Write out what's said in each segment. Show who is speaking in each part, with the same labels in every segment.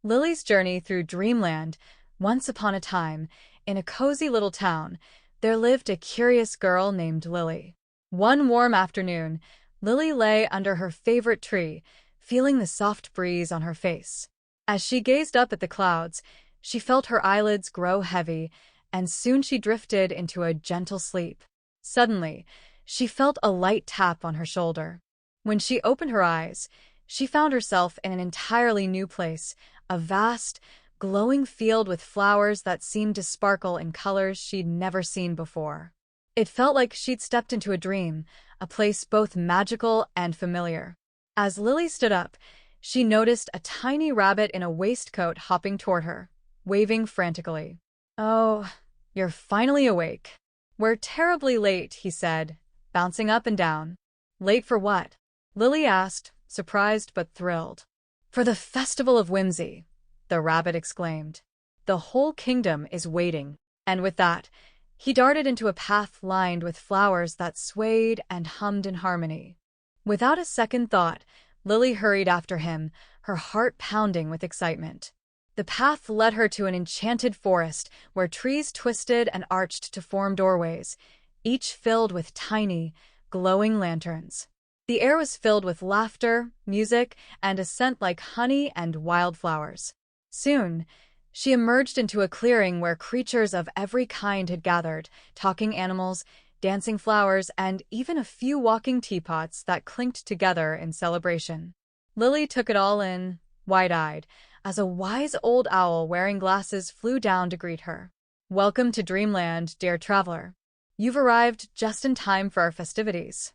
Speaker 1: Lily's journey through Dreamland. Once upon a time, in a cozy little town, there lived a curious girl named Lily. One warm afternoon, Lily lay under her favorite tree, feeling the soft breeze on her face. As she gazed up at the clouds, she felt her eyelids grow heavy, and soon she drifted into a gentle sleep. Suddenly, she felt a light tap on her shoulder. When she opened her eyes, she found herself in an entirely new place, a vast, glowing field with flowers that seemed to sparkle in colors she'd never seen before. It felt like she'd stepped into a dream, a place both magical and familiar. As Lily stood up, she noticed a tiny rabbit in a waistcoat hopping toward her, waving frantically. "Oh, you're finally awake." "We're terribly late," he said, bouncing up and down. "Late for what?" Lily asked, surprised but thrilled. "For the Festival of Whimsy," the rabbit exclaimed. "The whole kingdom is waiting." And with that, he darted into a path lined with flowers that swayed and hummed in harmony. Without a second thought, Lily hurried after him, her heart pounding with excitement. The path led her to an enchanted forest where trees twisted and arched to form doorways, each filled with tiny, glowing lanterns. The air was filled with laughter, music, and a scent like honey and wildflowers. Soon, she emerged into a clearing where creatures of every kind had gathered, talking animals, dancing flowers, and even a few walking teapots that clinked together in celebration. Lily took it all in, wide-eyed, as a wise old owl wearing glasses flew down to greet her. "Welcome to Dreamland, dear traveler. You've arrived just in time for our festivities."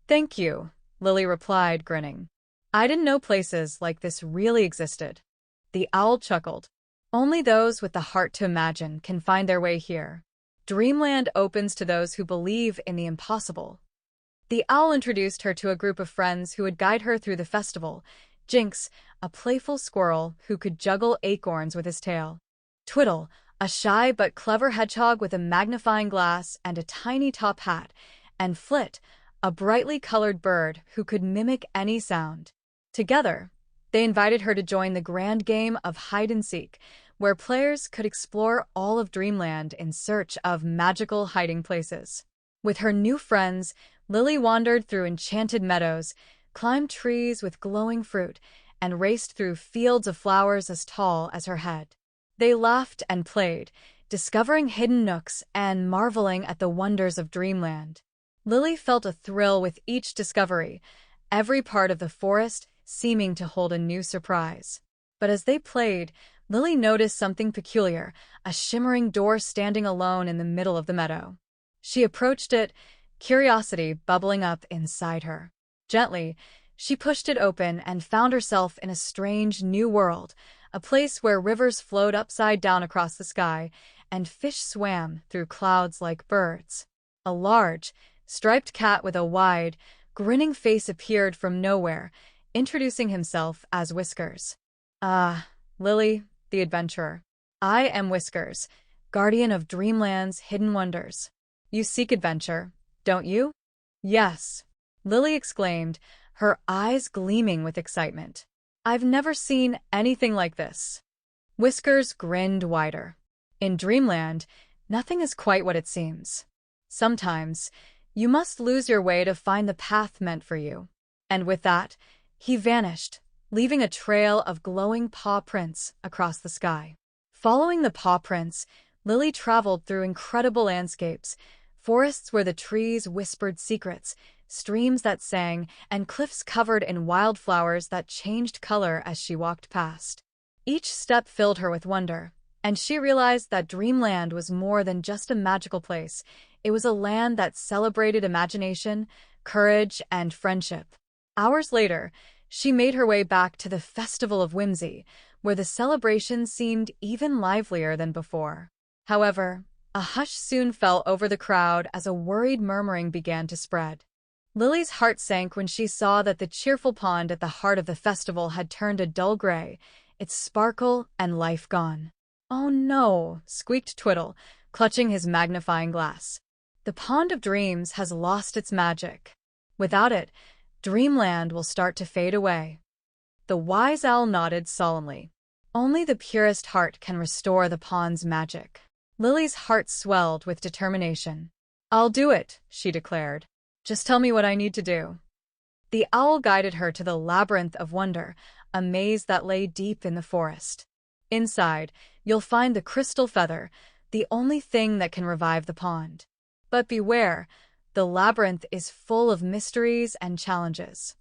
Speaker 1: "Thank you," Lily replied, grinning. "I didn't know places like this really existed." The owl chuckled. "Only those with the heart to imagine can find their way here. Dreamland opens to those who believe in the impossible." The owl introduced her to a group of friends who would guide her through the festival. Jinx, a playful squirrel who could juggle acorns with his tail. Twiddle, a shy but clever hedgehog with a magnifying glass and a tiny top hat. And Flit, a brightly colored bird who could mimic any sound. Together, they invited her to join the grand game of hide-and-seek, where players could explore all of Dreamland in search of magical hiding places. With her new friends, Lily wandered through enchanted meadows, climbed trees with glowing fruit, and raced through fields of flowers as tall as her head. They laughed and played, discovering hidden nooks and marveling at the wonders of Dreamland. Lily felt a thrill with each discovery, every part of the forest seeming to hold a new surprise. But as they played, Lily noticed something peculiar, a shimmering door standing alone in the middle of the meadow. She approached it, curiosity bubbling up inside her. Gently, she pushed it open and found herself in a strange new world, a place where rivers flowed upside down across the sky and fish swam through clouds like birds. A large, striped cat with a wide, grinning face appeared from nowhere, introducing himself as Whiskers. "Ah, Lily, the adventurer. I am Whiskers, guardian of Dreamland's hidden wonders. You seek adventure, don't you?" "Yes," Lily exclaimed, her eyes gleaming with excitement. "I've never seen anything like this." Whiskers grinned wider. "In Dreamland, nothing is quite what it seems. Sometimes, you must lose your way to find the path meant for you." And with that, he vanished, leaving a trail of glowing paw prints across the sky. Following the paw prints, Lily traveled through incredible landscapes, forests where the trees whispered secrets, streams that sang, and cliffs covered in wildflowers that changed color as she walked past. Each step filled her with wonder, and she realized that Dreamland was more than just a magical place. It was a land that celebrated imagination, courage, and friendship. Hours later, she made her way back to the Festival of Whimsy, where the celebration seemed even livelier than before. However, a hush soon fell over the crowd as a worried murmuring began to spread. Lily's heart sank when she saw that the cheerful pond at the heart of the festival had turned a dull gray, its sparkle and life gone. "Oh no," squeaked Twiddle, clutching his magnifying glass. "The Pond of Dreams has lost its magic. Without it, Dreamland will start to fade away." The wise owl nodded solemnly. Only the purest heart can restore the pond's magic. Lily's heart swelled with determination. "I'll do it," she declared. "Just tell me what I need to do." The owl guided her to the labyrinth of wonder, a maze that lay deep in the forest. Inside, you'll find the crystal feather, the only thing that can revive the pond. But beware, the labyrinth is full of mysteries and challenges.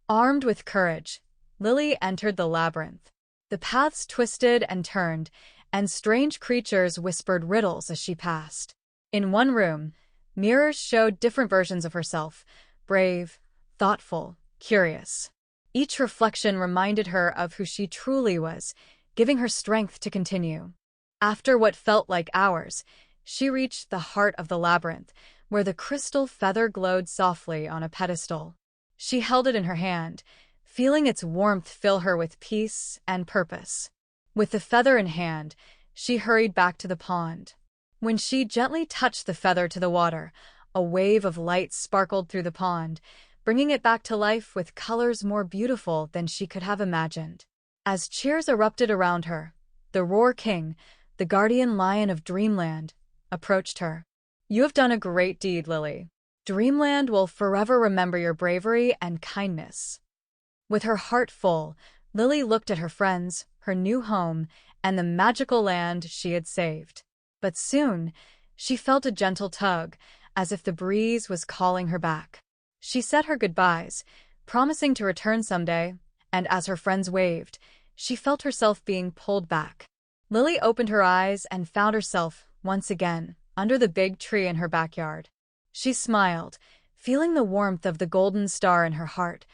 Speaker 1: Armed with courage, Lily entered the labyrinth. The paths twisted and turned, and strange creatures whispered riddles as she passed. In one room, mirrors showed different versions of herself, brave, thoughtful, curious. Each reflection reminded her of who she truly was, giving her strength to continue. After what felt like hours, she reached the heart of the labyrinth, where the crystal feather glowed softly on a pedestal. She held it in her hand, feeling its warmth fill her with peace and purpose. With the feather in hand, she hurried back to the pond. When she gently touched the feather to the water, a wave of light sparkled through the pond, bringing it back to life with colors more beautiful than she could have imagined. As cheers erupted around her, the Roar King, the guardian lion of Dreamland, approached her. "You have done a great deed, Lily. Dreamland will forever remember your bravery and kindness." With her heart full, Lily looked at her friends, her new home, and the magical land she had saved. But soon, she felt a gentle tug, as if the breeze was calling her back. She said her goodbyes, promising to return someday, and as her friends waved, she felt herself being pulled back. Lily opened her eyes and found herself, once again, under the big tree in her backyard. She smiled, feeling the warmth of the golden star in her heart,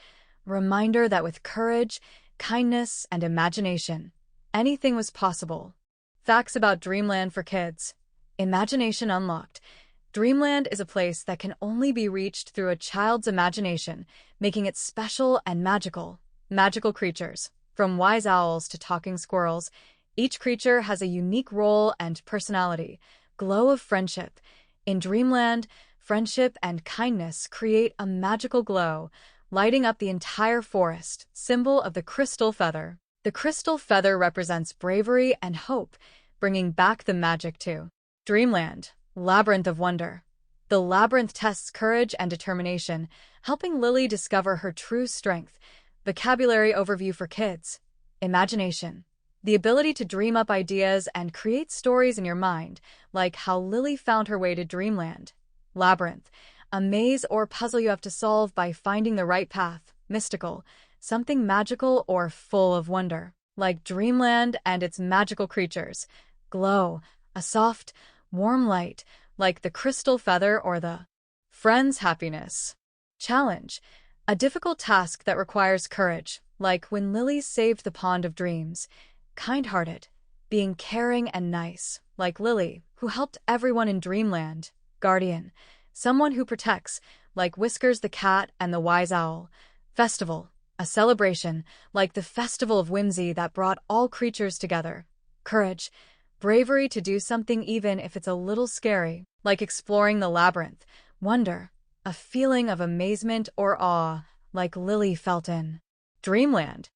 Speaker 1: a reminder that with courage, kindness, and imagination, anything was possible. Facts about Dreamland for kids. Imagination unlocked. Dreamland is a place that can only be reached through a child's imagination, making it special and magical. Magical creatures. From wise owls to talking squirrels, each creature has a unique role and personality. Glow of friendship. In Dreamland, friendship and kindness create a magical glow, lighting up the entire forest, symbol of the crystal feather. The crystal feather represents bravery and hope, bringing back the magic to Dreamland, labyrinth of wonder. The labyrinth tests courage and determination, helping Lily discover her true strength. Vocabulary overview for kids. Imagination. The ability to dream up ideas and create stories in your mind, like how Lily found her way to Dreamland. Labyrinth. A maze or puzzle you have to solve by finding the right path. Mystical. Something magical or full of wonder, like Dreamland and its magical creatures. Glow. A soft, warm light, like the crystal feather or the friend's happiness. Challenge. A difficult task that requires courage, like when Lily saved the Pond of Dreams. Kind-hearted. Being caring and nice, like Lily, who helped everyone in Dreamland. Guardian. Someone who protects, like Whiskers the cat and the wise owl. Festival. A celebration, like the Festival of Whimsy that brought all creatures together. Courage. Bravery to do something even if it's a little scary, like exploring the labyrinth. Wonder. A feeling of amazement or awe, like Lily felt in Dreamland.